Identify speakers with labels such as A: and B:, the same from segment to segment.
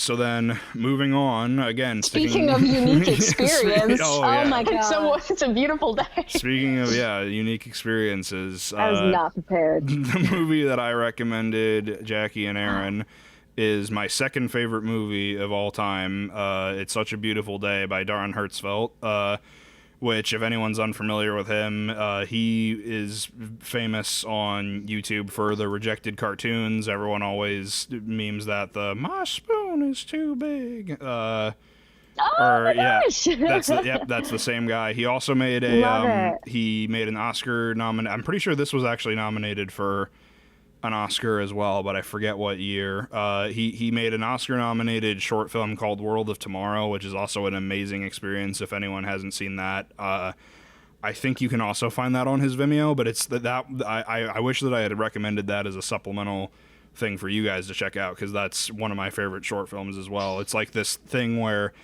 A: So then, moving on, again...
B: Speaking of unique experience.
A: Oh
B: my God.
C: So it's a beautiful day.
A: Speaking of, unique experiences...
B: I was not prepared.
A: The movie that I recommended Jackie and Aaron is my second favorite movie of all time. It's Such a Beautiful Day by Darren Hertzfeldt, which, if anyone's unfamiliar with him, he is famous on YouTube for the rejected cartoons. Everyone always memes that my spoon is too big.
B: Oh my gosh!
A: That's the same guy. He also made he made an Oscar I'm pretty sure this was actually nominated for an Oscar as well, but I forget what year. He made an Oscar-nominated short film called World of Tomorrow, which is also an amazing experience if anyone hasn't seen that. I think you can also find that on his Vimeo, but it's I wish that I had recommended that as a supplemental thing for you guys to check out, because that's one of my favorite short films as well. It's like this thing where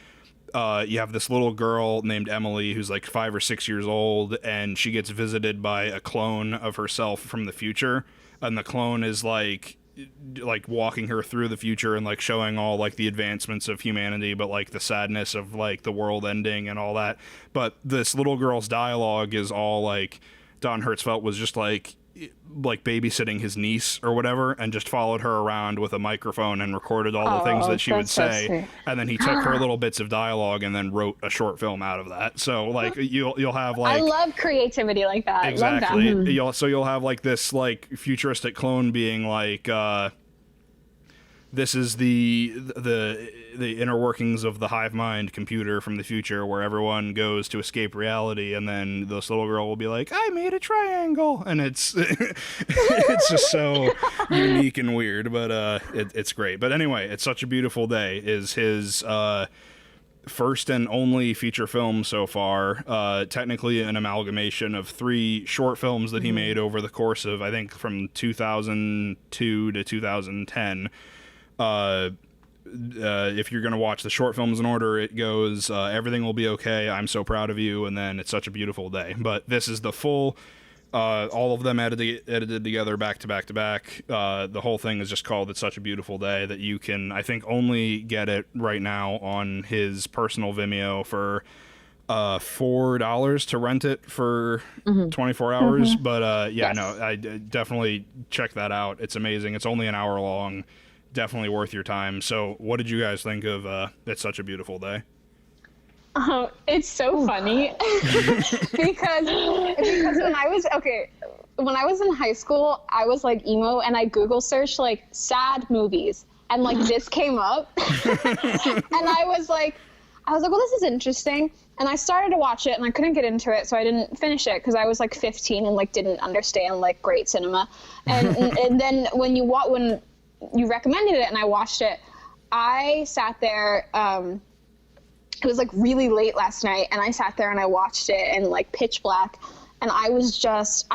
A: you have this little girl named Emily who's like 5 or 6 years old, and she gets visited by a clone of herself from the future. And the clone is like walking her through the future and like showing all like the advancements of humanity, but like the sadness of like the world ending and all that. But this little girl's dialogue is all like Don Hertzfeldt was just like babysitting his niece or whatever, and just followed her around with a microphone and recorded all the things that she would say, and then he took her little bits of dialogue and then wrote a short film out of that. So like you'll have like,
B: I love creativity like that.
A: Exactly.
B: Love that.
A: You'll have like this like futuristic clone being like this is the inner workings of the hive mind computer from the future, where everyone goes to escape reality, and then this little girl will be like, I made a triangle, and it's it's just so unique and weird, but it's great. But anyway, It's Such a Beautiful Day is his first and only feature film so far, technically an amalgamation of 3 short films that he made over the course of, I think, from 2002 to 2010. If you're going to watch the short films in order, it goes Everything Will Be Okay, I'm So Proud of You, and then It's Such a Beautiful Day. But this is the full, all of them edited together back to back to back. The whole thing is just called It's Such a Beautiful Day, that you can, I think, only get it right now on his personal Vimeo for $4 to rent it for 24 hours. But I definitely check that out. It's amazing. It's only an hour long. Definitely worth your time. So what did you guys think of It's Such a Beautiful Day?
C: It's so funny because when I was in high school, I was like emo, and I Google searched like sad movies, and like this came up, and I was like, well, this is interesting. And I started to watch it, and I couldn't get into it, so I didn't finish it because I was like 15 and like didn't understand like great cinema. And then when you recommended it and I watched it, I sat there, it was like really late last night, and I sat there and I watched it in like pitch black, and I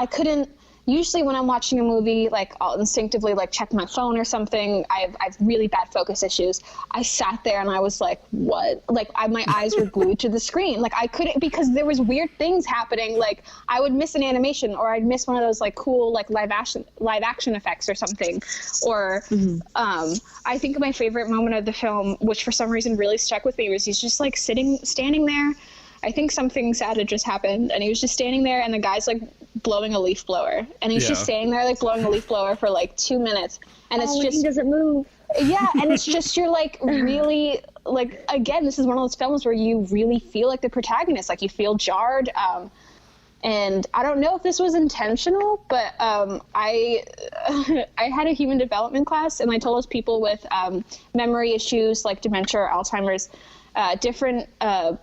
C: couldn't, usually when I'm watching a movie, like I'll instinctively like check my phone or something. I've really bad focus issues. I sat there and I was like, what? Like my eyes were glued to the screen. Like I couldn't, because there was weird things happening. Like I would miss an animation, or I'd miss one of those like cool like live action effects or something. Or I think my favorite moment of the film, which for some reason really stuck with me, was he's just like standing there. I think something sad had just happened, and he was just standing there, and the guy's like blowing a leaf blower, and he's just standing there like blowing a leaf blower for like 2 minutes, and it's just,
B: he doesn't move.
C: Yeah, and it's just, you're like really like, again, this is one of those films where you really feel like the protagonist, like you feel jarred. And I don't know if this was intentional, but I had a human development class, and I told us people with memory issues like dementia or Alzheimer's, different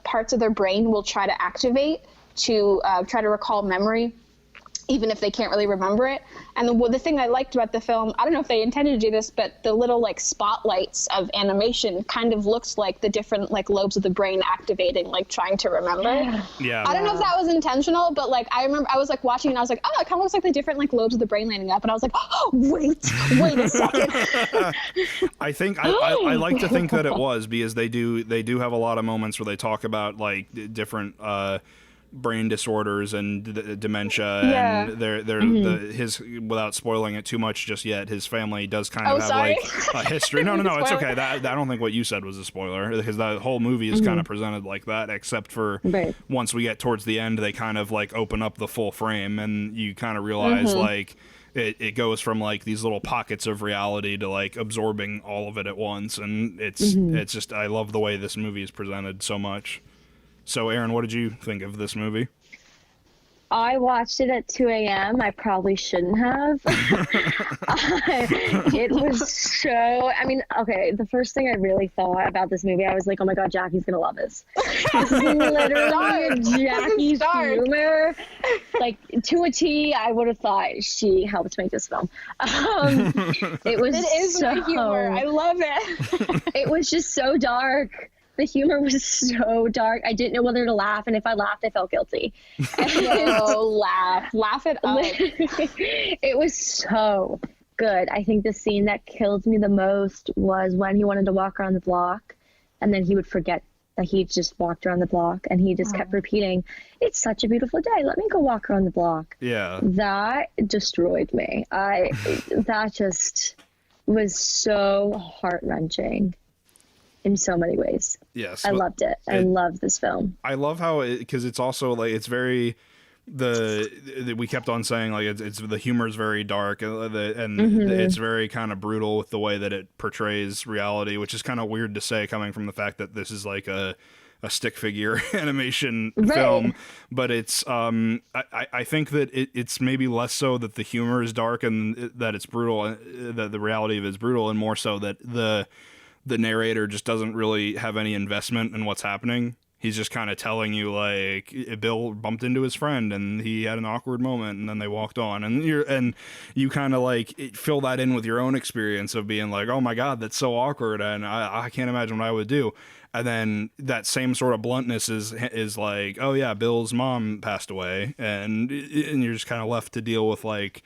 C: parts of their brain will try to activate to try to recall memory, even if they can't really remember it. And the thing I liked about the film, I don't know if they intended to do this, but the little like spotlights of animation kind of looked like the different like lobes of the brain activating, like trying to remember.
A: Yeah.
C: I don't know if that was intentional, but like I remember I was like watching and I was like, oh, it kind of looks like the different like lobes of the brain lining up. And I was like, oh, wait a second.
A: I think I like to think that it was, because they do have a lot of moments where they talk about like different brain disorders and dementia,
C: Yeah.
A: and his, without spoiling it too much just yet, his family does kind of have
C: sorry.
A: like a history. No, it's okay. I don't think what you said was a spoiler, because the whole movie is kind of presented like that, except for once we get towards the end, they kind of like open up the full frame, and you kind of realize like it goes from like these little pockets of reality to like absorbing all of it at once, and it's just, I love the way this movie is presented so much. So Aaron, what did you think of this movie?
B: I watched it at 2 a.m. I probably shouldn't have. It was so, I mean, okay, the first thing I really thought about this movie, I was like, oh my God, Jackie's going to love this. This is literally Jackie's humor. Like, to a T, I would have thought she helped make this film. It is
C: my humor. I love it.
B: It was just so dark. The humor was so dark. I didn't know whether to laugh, and if I laughed, I felt guilty.
C: Laugh it up.
B: It was so good. I think the scene that killed me the most was when he wanted to walk around the block, and then he would forget that he just walked around the block, and he just kept repeating, "It's such a beautiful day. Let me go walk around the block."
A: Yeah.
B: That destroyed me. That just was so heart-wrenching in so many ways.
A: Yes.
B: I loved it. I love this film.
A: I love how because it's also like, it's very, we kept on saying like it's the humor is very dark, and it's very kind of brutal with the way that it portrays reality, which is kind of weird to say coming from the fact that this is like a stick figure animation film, but it's I think that it's maybe less so that the humor is dark and that it's brutal, that the reality of it is brutal, and more so that the narrator just doesn't really have any investment in what's happening. He's just kind of telling you like, Bill bumped into his friend and he had an awkward moment and then they walked on, and you kind of like fill that in with your own experience of being like, oh my God, that's so awkward, and I can't imagine what I would do. And then that same sort of bluntness is like, oh yeah, Bill's mom passed away, and you're just kind of left to deal with like,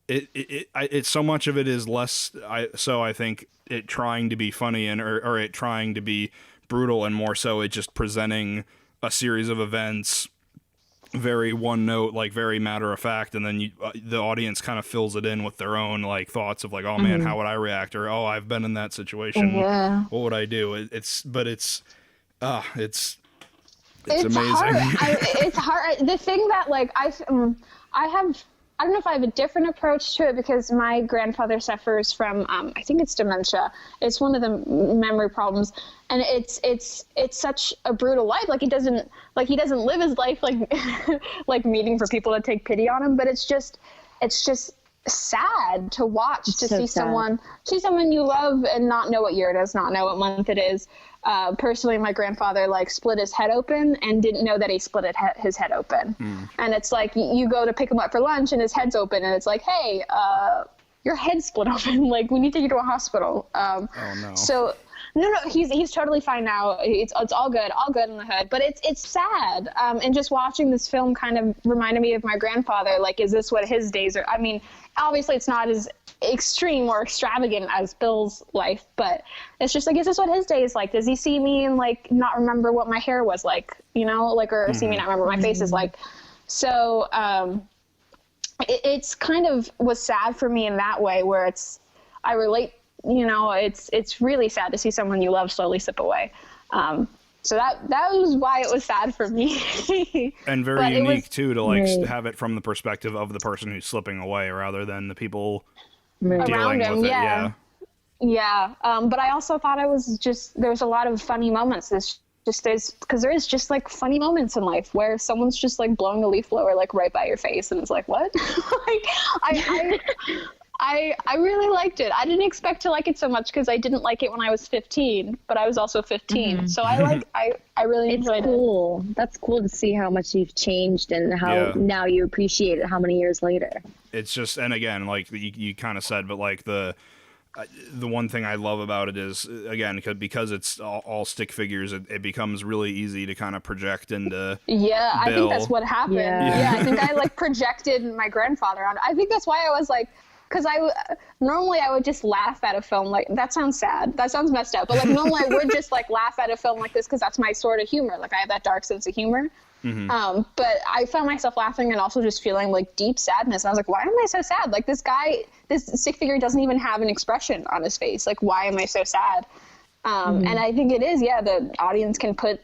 A: it's so much of it is less. I think it trying to be funny or it trying to be brutal, and more so it just presenting a series of events very one note, like very matter of fact, and then the audience kind of fills it in with their own like thoughts of like, oh man, how would I react, or oh, I've been in that situation, what would I do? It's amazing.
C: It's hard. The thing that like I don't know if I have a different approach to it, because my grandfather suffers from, I think it's dementia. It's one of the memory problems, and it's such a brutal life. Like he doesn't live his life like like meaning for people to take pity on him. But it's just sad to watch, see someone you love and not know what year it is, not know what month it is. Personally, my grandfather like split his head open and didn't know that he split his head open. And it's like you go to pick him up for lunch and his head's open, and it's like, hey, your head's split open. Like, we need to take you to a hospital.
A: Oh no.
C: So no, he's totally fine now. It's all good in the hood. But it's sad. And just watching this film kind of reminded me of my grandfather. Like, is this what his days are? I mean, obviously it's not as extreme or extravagant as Bill's life, but it's just like, is this what his day is like? Does he see me and like not remember what my hair was like, like, or see me not remember what my face is like? So it's kind of was sad for me in that way, where I relate. It's really sad to see someone you love slowly slip away. So that was why it was sad for me.
A: And very unique too, to like have it from the perspective of the person who's slipping away rather than the people dealing with it.
C: Yeah. But I also thought there's a lot of funny moments. Because there is just like funny moments in life where someone's just like blowing a leaf blower like right by your face, and it's like, what? Like, I really liked it. I didn't expect to like it so much because I didn't like it when I was 15, but I was also 15. So I really enjoyed it. It's
B: cool. That's cool to see how much you've changed and how now you appreciate it how many years later.
A: It's just, and again, like you kind of said, but like the one thing I love about it is, again, because it's all stick figures, it becomes really easy to kind of project into Bill.
C: I think that's what happened. Yeah, I think I like projected my grandfather on it. I think that's why I was like, because normally I would just laugh at a film like, that sounds sad, that sounds messed up, but like normally I would just like laugh at a film like this because that's my sort of humor. Like I have that dark sense of humor. But I found myself laughing and also just feeling like deep sadness. And I was like, why am I so sad? Like this stick figure doesn't even have an expression on his face. Like, why am I so sad? And I think it is, the audience can put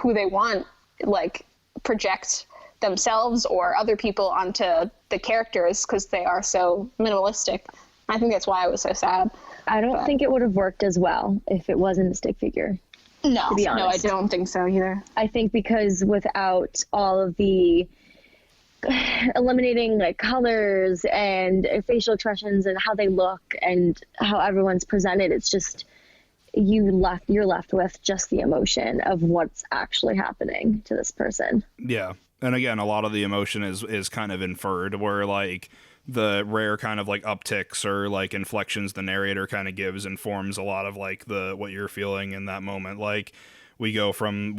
C: who they want, like project themselves or other people onto the characters because they are so minimalistic. I think that's why I was so sad.
B: I don't think it would have worked as well if it wasn't a stick figure.
C: No, I don't think so either.
B: I think because without all of the eliminating like colors and facial expressions and how they look and how everyone's presented, it's just you're left with just the emotion of what's actually happening to this person.
A: Yeah. And again, a lot of the emotion is kind of inferred, where like the rare kind of like upticks or like inflections the narrator kind of gives informs a lot of like what you're feeling in that moment. Like we go from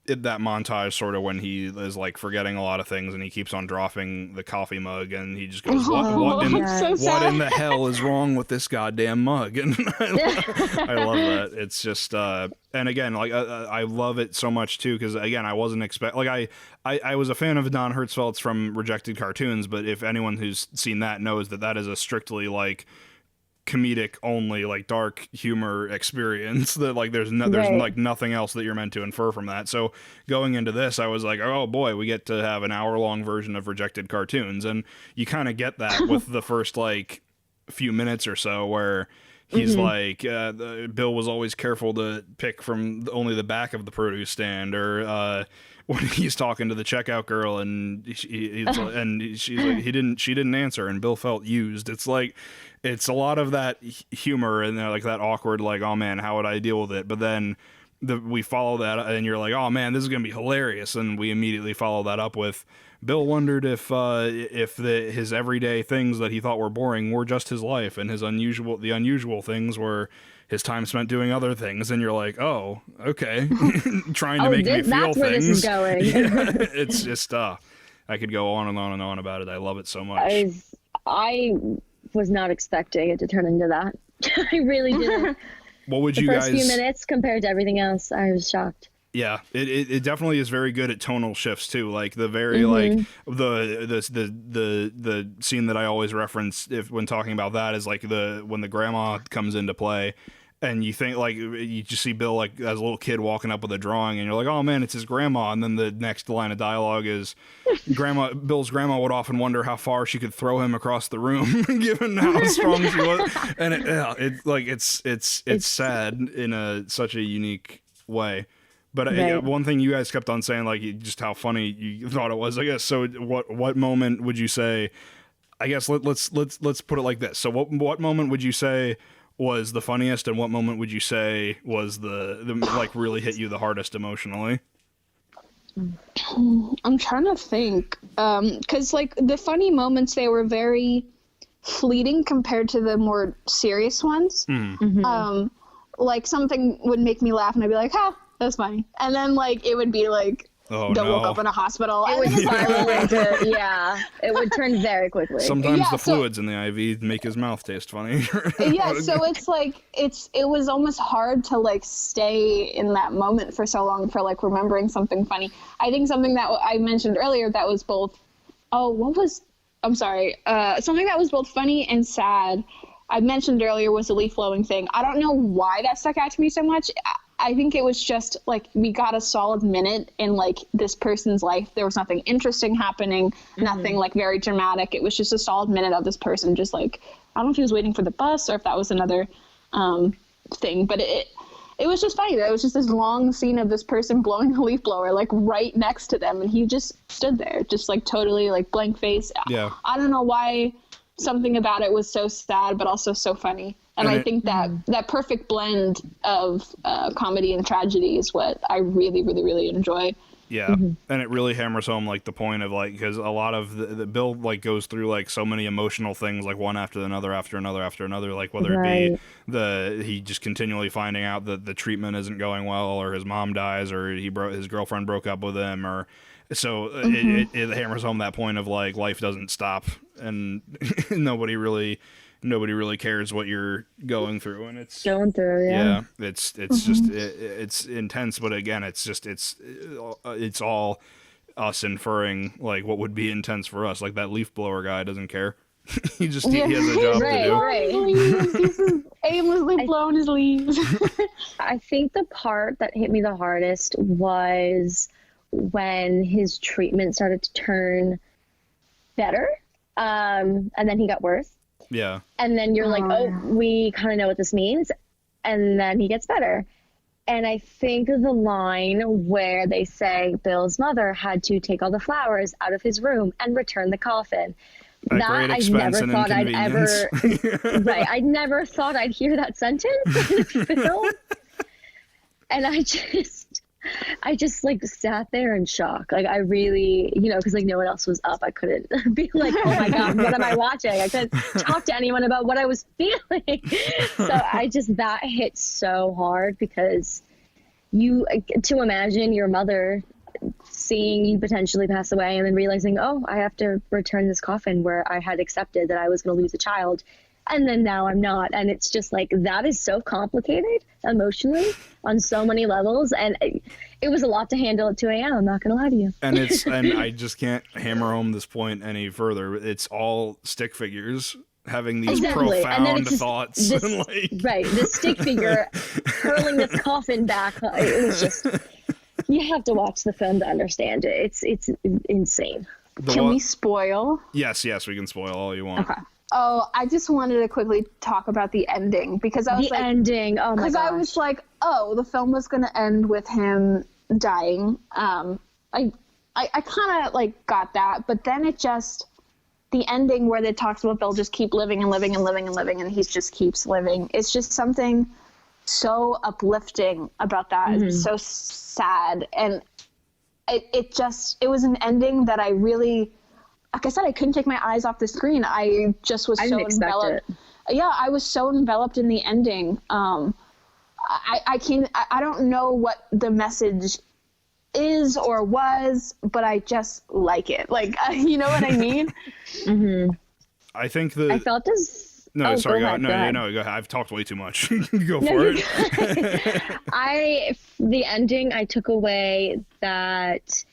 A: that montage sort of when he is like forgetting a lot of things and he keeps on dropping the coffee mug and he just goes, what in the hell is wrong with this goddamn mug? And I love that. It's just and again, like I love it so much too, because again, I wasn't like I was a fan of Don Hertzfeldt's from Rejected Cartoons, but if anyone who's seen that knows that is a strictly like comedic only, like dark humor experience, that like there's like nothing else that you're meant to infer from that. So going into this, I was like, oh boy, we get to have an hour-long version of Rejected Cartoons, and you kind of get that with the first like few minutes or so, where he's like, Bill was always careful to pick from only the back of the produce stand, or when he's talking to the checkout girl and she's like, she didn't answer, and Bill felt used. It's like, it's a lot of that humor and like that awkward, like, oh man, how would I deal with it? But then we follow that and you're like, oh man, this is going to be hilarious. And we immediately follow that up with Bill wondered if his everyday things that he thought were boring were just his life, and the unusual things were his time spent doing other things. And you're like, oh, okay. Trying to make me feel
B: that's where
A: things.
B: This is going.
A: Yeah, it's just, I could go on and on and on about it. I love it so much.
B: I was not expecting it to turn into that. I really didn't.
A: What would
B: the
A: you
B: first
A: guys...
B: few minutes compared to everything else, I was shocked.
A: Yeah, it definitely is very good at tonal shifts too. Like the very like the scene that I always reference when talking about that is like when the grandma comes into play. And you think, like, you just see Bill, like, as a little kid walking up with a drawing, and you're like, oh, man, it's his grandma. And then the next line of dialogue is, Bill's grandma would often wonder how far she could throw him across the room, given how strong she was. And it's sad in such a unique way. But one thing you guys kept on saying, like, just how funny you thought it was, I guess. So what moment would you say, I guess let's put it like this. So what moment would you say was the funniest, and what moment would you say was the like really hit you the hardest emotionally?
C: I'm trying to think, because like the funny moments, they were very fleeting compared to the more serious ones. Like something would make me laugh and I'd be like, "Ha, that's funny," and then like it would be like, woke up in a hospital.
B: It would spiral into, it would turn very quickly.
A: Sometimes the fluids in the IV make his mouth taste funny.
C: So it's like, it was almost hard to like stay in that moment for so long for like remembering something funny. I think something that I mentioned earlier that was both, something that was both funny and sad, I mentioned earlier, was the leaf blowing thing. I don't know why that stuck out to me so much. I think it was just like we got a solid minute in like this person's life. There was nothing interesting happening, nothing like very dramatic. It was just a solid minute of this person just like, I don't know if he was waiting for the bus or if that was another thing, but it was just funny. There was just this long scene of this person blowing a leaf blower like right next to them, and he just stood there just like totally like blank face. Yeah. I don't know why something about it was so sad but also so funny. And I think that perfect blend of comedy and tragedy is what I really, really, really enjoy.
A: Yeah, and it really hammers home like the point of like, because a lot of the Bill like goes through like so many emotional things, like one after another, like whether it be he just continually finding out that the treatment isn't going well, or his mom dies, or his girlfriend broke up with him, or so it hammers home that point of like life doesn't stop and nobody really nobody really cares what you're going through, and it's
B: going through. Yeah,
A: it's just it's intense, but again, it's all us inferring like what would be intense for us. Like that leaf blower guy doesn't care. he has a job to do.
C: Right. He's aimlessly blowing his leaves.
B: I think the part that hit me the hardest was when his treatment started to turn better, and then he got worse.
A: Yeah.
B: And then you're like, oh, we kind of know what this means. And then he gets better. And I think the line where they say Bill's mother had to take all the flowers out of his room and return the coffin.
A: At great expense and inconvenience.
B: Right. I never thought I'd hear that sentence in a film. And I just like sat there in shock. Like I really, because like no one else was up. I couldn't be like, oh my God, what am I watching? I couldn't talk to anyone about what I was feeling. So that hit so hard because to imagine your mother seeing you potentially pass away and then realizing, oh, I have to return this coffin where I had accepted that I was going to lose a child. And then now I'm not. And it's just like, that is so complicated emotionally on so many levels. And it was a lot to handle at 2 a.m. I'm not going to lie to you.
A: And I just can't hammer home this point any further. It's all stick figures having these profound thoughts.
B: Right. This stick figure hurling this coffin back. It was just, you have to watch the film to understand it. It's insane.
C: Can we spoil?
A: Yes, we can spoil all you want.
C: Okay. Oh, I just wanted to quickly talk about the ending because I was
B: ending. Oh my gosh.
C: Because I was like, oh, the film was going to end with him dying. I kind of like got that, but then the ending where they talks about Bill just keep living and living and living and living, and he just keeps living. It's just something so uplifting about that. Mm-hmm. It's so sad, and it was an ending that I really. Like I said, I couldn't take my eyes off the screen. I just was so enveloped. Yeah, I was so enveloped in the ending. I don't know what the message is or was, but I just like it. Like, you know what I mean?
B: Mm-hmm.
A: I think
B: I felt this.
A: No, sorry. Go ahead. Go ahead. I've talked way too much. Go for it.
B: The ending, I took away that.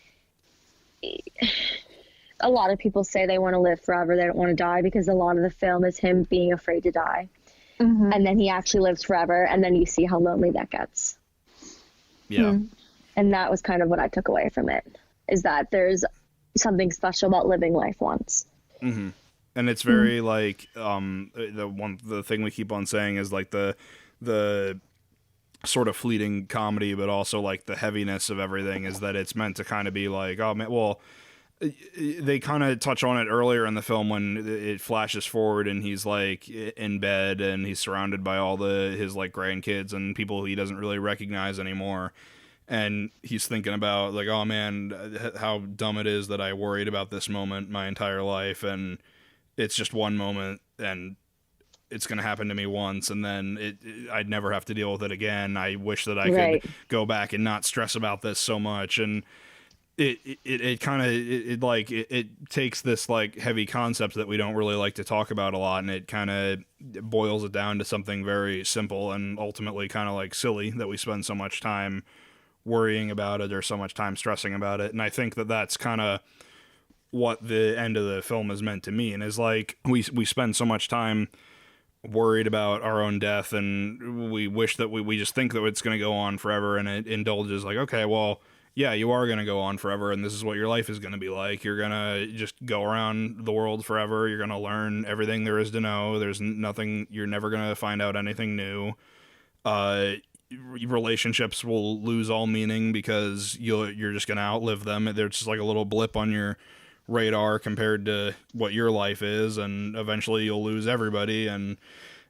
B: A lot of people say they want to live forever. They don't want to die because a lot of the film is him being afraid to die. Mm-hmm. And then he actually lives forever. And then you see how lonely that gets.
A: Yeah. Mm-hmm.
B: And that was kind of what I took away from it, is that there's something special about living life once.
A: Mm-hmm. And it's very like, the thing we keep on saying is like the sort of fleeting comedy, but also like the heaviness of everything is that it's meant to kind of be like, oh man, well, they kind of touch on it earlier in the film when it flashes forward and he's like in bed and he's surrounded by all his like grandkids and people he doesn't really recognize anymore. And he's thinking about like, oh man, how dumb it is that I worried about this moment my entire life. And it's just one moment and it's going to happen to me once. And then I'd never have to deal with it again. I wish that I could go back and not stress about this so much. And it kind of takes this like heavy concept that we don't really like to talk about a lot, and it kind of boils it down to something very simple and ultimately kind of like silly that we spend so much time worrying about it or so much time stressing about it. And I think that that's kind of what the end of the film is meant to mean, is like we spend so much time worried about our own death, and we wish that we just think that it's going to go on forever, and it indulges like, okay, well, yeah, you are going to go on forever, and this is what your life is going to be like. You're going to just go around the world forever. You're going to learn everything there is to know. There's nothing, you're never going to find out anything new. Relationships will lose all meaning because you're just going to outlive them. They're just like a little blip on your radar compared to what your life is, and eventually you'll lose everybody. And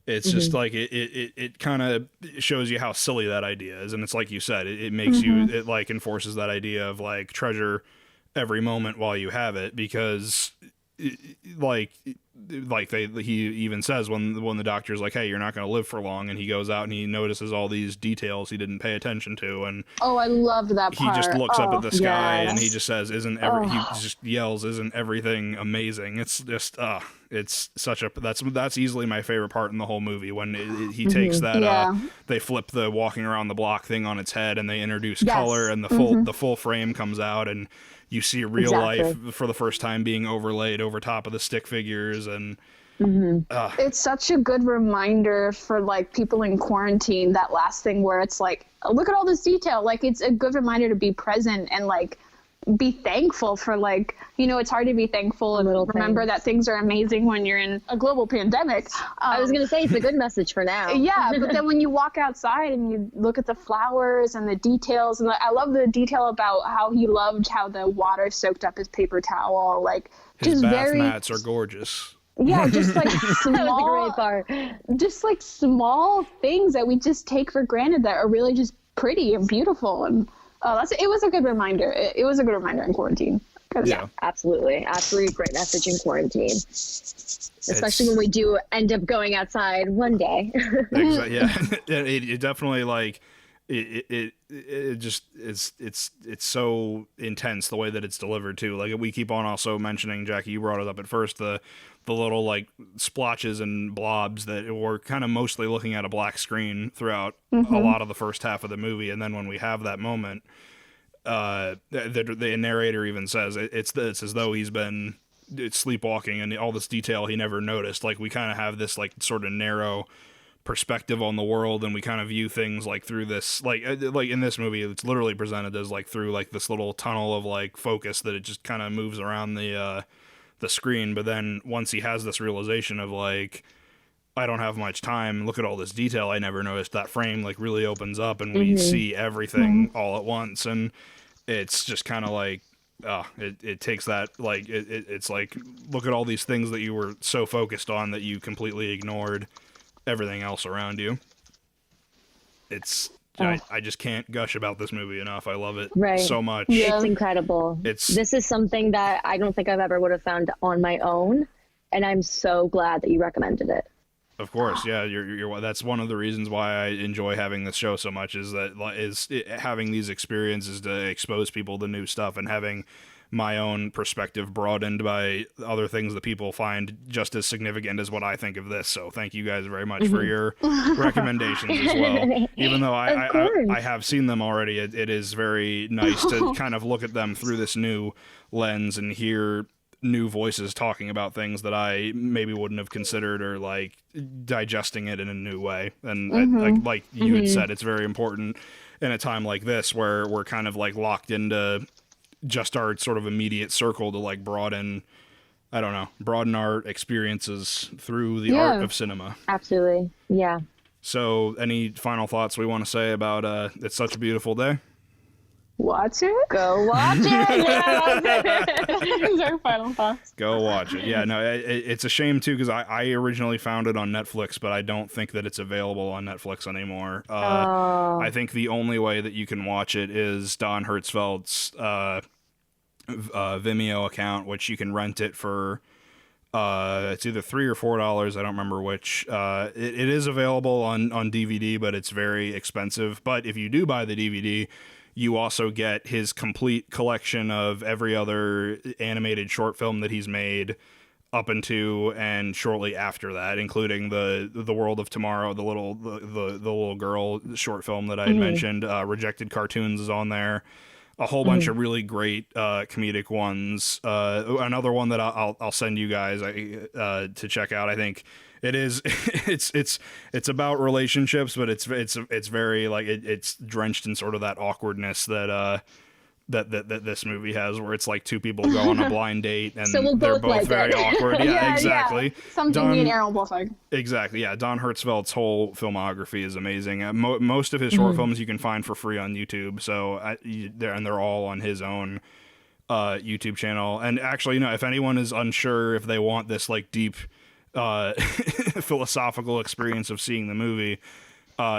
A: it's just like it kind of shows you how silly that idea is. And it's like you said, it makes you, it like enforces that idea of like treasure every moment while you have it, because like like he even says when the doctor's like, hey, you're not going to live for long, and he goes out and he notices all these details he didn't pay attention to, and
C: oh, I loved that part.
A: He just looks up at the sky
B: yes.
A: and he just says, he just yells, isn't everything amazing? It's just it's such a that's easily my favorite part in the whole movie, when he takes that they flip the walking around the block thing on its head and they introduce color, and the full frame comes out, and you see real life for the first time being overlaid over top of the stick figures. And
C: it's such a good reminder for like people in quarantine, that last thing where it's like, look at all this detail. Like, it's a good reminder to be present and like be thankful for, like, you know, it's hard to be thankful and remember that things are amazing when you're in a global pandemic.
B: I was gonna say, it's a good message for now.
C: Yeah, but then when you walk outside and you look at the flowers and the details, and I love the detail about how he loved how the water soaked up his paper towel. Like,
A: his bath mats are gorgeous.
C: Yeah, just like
B: small, part.
C: Just like small things that we just take for granted that are really just pretty and beautiful. And it was a good reminder. It was a good reminder in quarantine.
B: Yeah, absolutely great message in quarantine, especially when we do end up going outside one day.
A: Yeah, it definitely, like, it just it's so intense the way that it's delivered too. Like, we keep on also mentioning, Jackie, you brought it up at first, the little like splotches and blobs that were kind of mostly looking at a black screen throughout a lot of the first half of the movie, and then when we have that moment, the narrator even says it's as though he's been sleepwalking, and all this detail he never noticed. Like, we kind of have this like sort of narrow perspective on the world, and we kind of view things like through this, like in this movie it's literally presented as like through like this little tunnel of like focus that it just kind of moves around the screen. But then once he has this realization of like, I don't have much time, look at all this detail I never noticed, that frame like really opens up and we see everything all at once. And it's just kind of like, it takes that, like, it's like, look at all these things that you were so focused on that you completely ignored everything else around you. It's I just can't gush about this movie enough. I love it so much.
B: It's incredible. This is something that I don't think I've ever would have found on my own, and I'm so glad that you recommended it.
A: Of course, yeah. You're that's one of the reasons why I enjoy having this show so much, is having these experiences to expose people to new stuff, and having my own perspective broadened by other things that people find just as significant as what I think of this. So thank you guys very much for your recommendations as well. Even though I have seen them already, it is very nice to kind of look at them through this new lens and hear new voices talking about things that I maybe wouldn't have considered, or like digesting it in a new way. And like you had said, it's very important in a time like this where we're kind of like locked into just our sort of immediate circle to like broaden our experiences through the art of cinema.
B: Absolutely. Yeah.
A: So any final thoughts we want to say about It's Such a Beautiful Day?
C: Watch it.
B: Go watch it.
C: These are final thoughts.
A: Go watch it. Yeah, no, it's a shame too, because I originally found it on Netflix, but I don't think that it's available on Netflix anymore. I think the only way that you can watch it is Don Hertzfeldt's Vimeo account, which you can rent it for it's either $3 or $4. I don't remember which. It is available on DVD, but it's very expensive. But if you do buy the DVD, you also get his complete collection of every other animated short film that he's made up into and shortly after that, including the World of Tomorrow, the little girl short film that I had mentioned. Rejected Cartoons is on there. A whole bunch of really great comedic ones. Another one that I'll send you guys to check out. I think it is. It's about relationships, but it's very like it's drenched in sort of that awkwardness that this movie has, where it's like two people go on a blind date and
B: so
A: they're both
B: like
A: very awkward. Yeah, exactly.
C: Yeah. Something me and Aaron both like.
A: Exactly. Yeah, Don Hertzfeldt's whole filmography is amazing. Most of his short films you can find for free on YouTube. So they're all on his own YouTube channel. And actually, if anyone is unsure if they want this like deep philosophical experience of seeing the movie,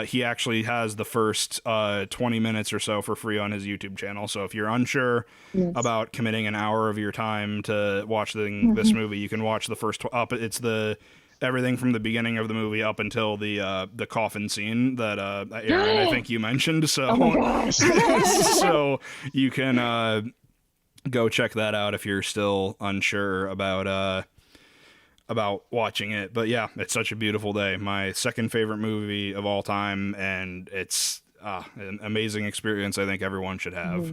A: he actually has the first 20 minutes or so for free on his YouTube channel. So if you're unsure about committing an hour of your time to watch this movie, you can watch the first it's the everything from the beginning of the movie up until the coffin scene that Aaron, I think you mentioned. So,
B: oh my gosh.
A: so you can go check that out if you're still unsure about watching it. But yeah, it's such a beautiful day. My second favorite movie of all time, and it's an amazing experience I think everyone should have.